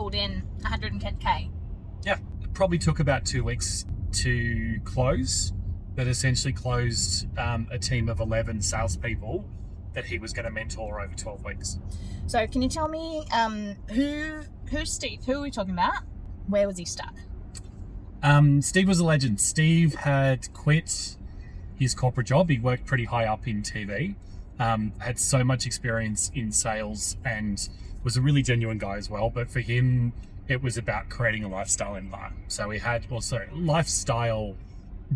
pulled in 110K. Yeah, it probably took about 2 weeks to close, but essentially closed a team of 11 salespeople that he was going to mentor over 12 weeks. So can you tell me who's Steve? Who are we talking about? Where was he stuck? Steve was a legend. Steve had quit his corporate job. He worked pretty high up in TV, had so much experience in sales, and was a really genuine guy as well. But for him, it was about creating a lifestyle in life. So he had also lifestyle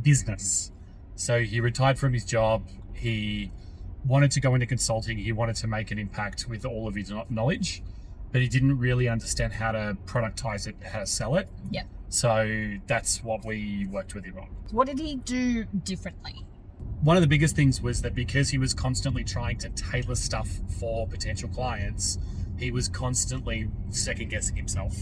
business. So he retired from his job. He wanted to go into consulting. He wanted to make an impact with all of his knowledge, but he didn't really understand how to productize it, how to sell it. Yep. So that's what we worked with him on. What did he do differently? One of the biggest things was that because he was constantly trying to tailor stuff for potential clients, he was constantly second guessing himself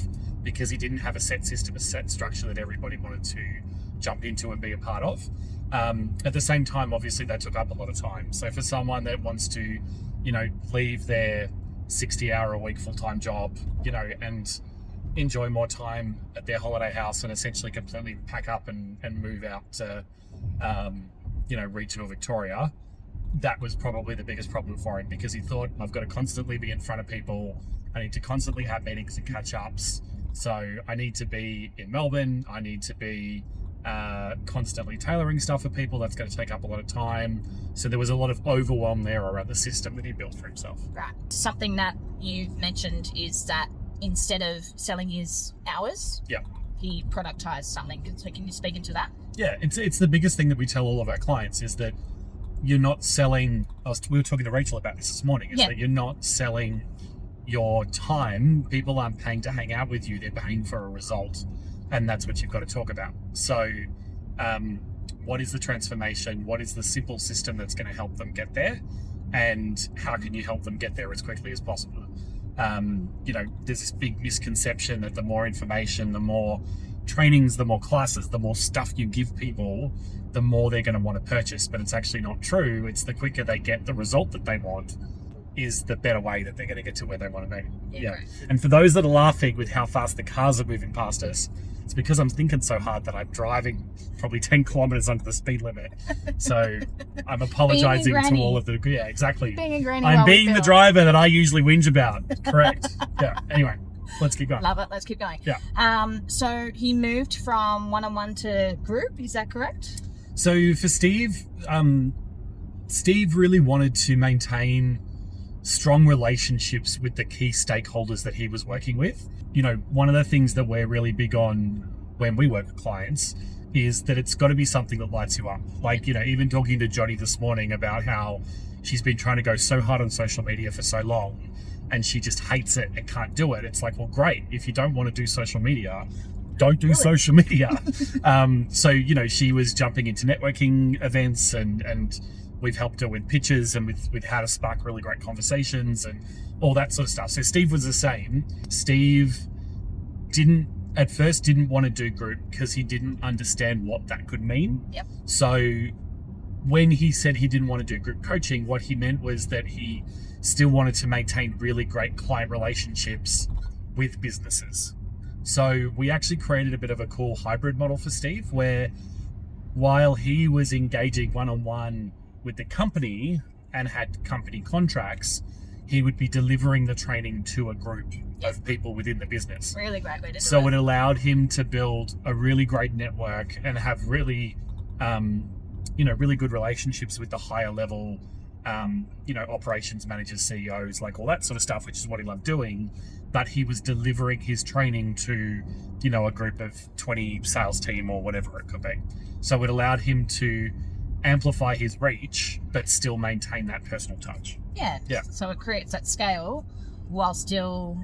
because he didn't have a set system, a set structure that everybody wanted to jump into and be a part of. At the same time, obviously that took up a lot of time. So for someone that wants to, leave their 60-hour-a-week full-time job, and enjoy more time at their holiday house and essentially completely pack up and move out to, regional Victoria, that was probably the biggest problem for him because he thought, I've got to constantly be in front of people. I need to constantly have meetings and catch-ups. So I need to be in Melbourne. I need to be constantly tailoring stuff for people. That's going to take up a lot of time. So there was a lot of overwhelm there around the system that he built for himself. Right. Something that you've mentioned is that instead of selling his hours, he productized something. So can you speak into that? Yeah, it's the biggest thing that we tell all of our clients is that you're not selling. We were talking to Rachel about this morning. Is that you're not selling your time. People aren't paying to hang out with you. They're paying for a result. And that's what you've got to talk about. So what is the transformation? What is the simple system that's going to help them get there? And how can you help them get there as quickly as possible? There's this big misconception that the more information, the more trainings, the more classes, the more stuff you give people, the more they're going to want to purchase. But it's actually not true. It's the quicker they get the result that they want is the better way that they're going to get to where they want to be. Yeah. Right. And for those that are laughing with how fast the cars are moving past us, it's because I'm thinking so hard that I'm driving probably 10 kilometers under the speed limit. So I'm apologizing to all of the... Yeah, exactly. Being a granny. I'm being the driver that I usually whinge about. Correct. Yeah. Anyway, let's keep going. Love it. Let's keep going. Yeah. So he moved from one-on-one to group. Is that correct? So for Steve, Steve really wanted to maintain strong relationships with the key stakeholders that he was working with. One of the things that we're really big on when we work with clients is that it's got to be something that lights you up. Like, even talking to Jodie this morning about how she's been trying to go so hard on social media for so long and she just hates it and can't do it. It's like, well, great. If you don't want to do social media, don't do social media. So, she was jumping into networking events and we've helped her with pitches and with how to spark really great conversations and all that sort of stuff. So Steve was the same. Steve at first didn't want to do group because he didn't understand what that could mean. Yep. So when he said he didn't want to do group coaching, what he meant was that he still wanted to maintain really great client relationships with businesses. So we actually created a bit of a cool hybrid model for Steve where while he was engaging one-on-one with the company and had company contracts, he would be delivering the training to a group of people within the business. Really great way to do it. So it allowed him to build a really great network and have really, really good relationships with the higher level, operations managers, CEOs, like all that sort of stuff, which is what he loved doing. But he was delivering his training to, a group of 20 sales team or whatever it could be. So it allowed him to amplify his reach, but still maintain that personal touch. Yeah. So it creates that scale while still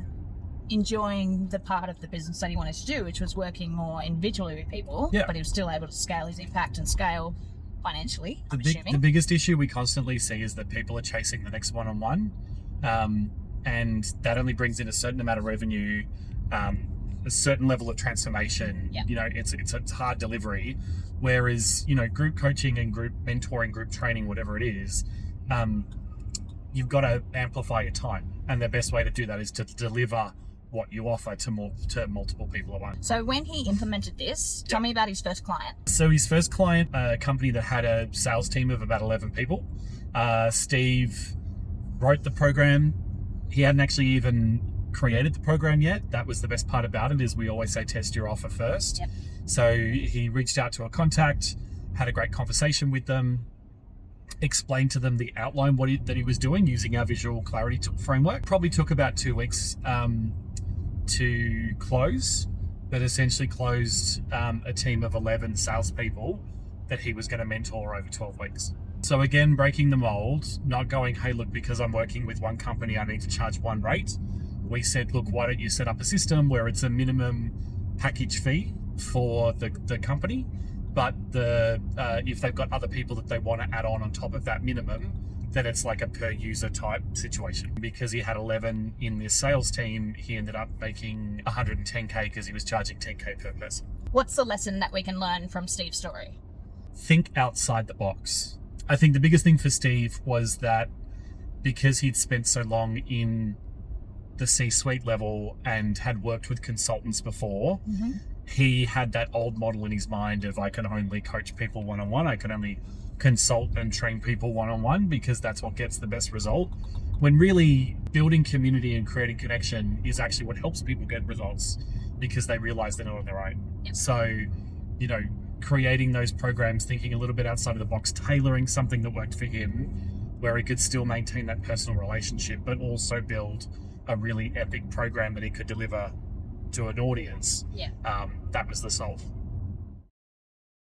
enjoying the part of the business that he wanted to do, which was working more individually with people, but he was still able to scale his impact and scale financially, The biggest issue we constantly see is that people are chasing the next one-on-one, and that only brings in a certain amount of revenue, a certain level of transformation. It's hard delivery. Whereas, group coaching and group mentoring, group training, whatever it is, you've got to amplify your time. And the best way to do that is to deliver what you offer to multiple people at once. So when he implemented this, tell me about his first client. So his first client, a company that had a sales team of about 11 people. Steve wrote the program. He hadn't actually even created the program yet. That was the best part about it, is we always say test your offer first. Yep. So he reached out to a contact, had a great conversation with them, explained to them the outline that he was doing using our visual clarity framework. Probably took about 2 weeks to close, but essentially closed a team of 11 salespeople that he was going to mentor over 12 weeks. So again, breaking the mold, not going, hey, look, because I'm working with one company, I need to charge one rate. We said, look, why don't you set up a system where it's a minimum package fee for the company, but if they've got other people that they want to add on top of that minimum, then it's like a per user type situation. Because he had 11 in this sales team, he ended up making 110K because he was charging 10K per person. What's the lesson that we can learn from Steve's story? Think outside the box. I think the biggest thing for Steve was that because he'd spent so long in the C-suite level and had worked with consultants before, he had that old model in his mind of, I can only coach people one-on-one, I can only consult and train people one-on-one because that's what gets the best result, when really building community and creating connection is actually what helps people get results, because they realize they're not on their own. Yep. So, creating those programs, thinking a little bit outside of the box, tailoring something that worked for him where he could still maintain that personal relationship but also build a really epic program that he could deliver to an audience. Yeah. That was the solve.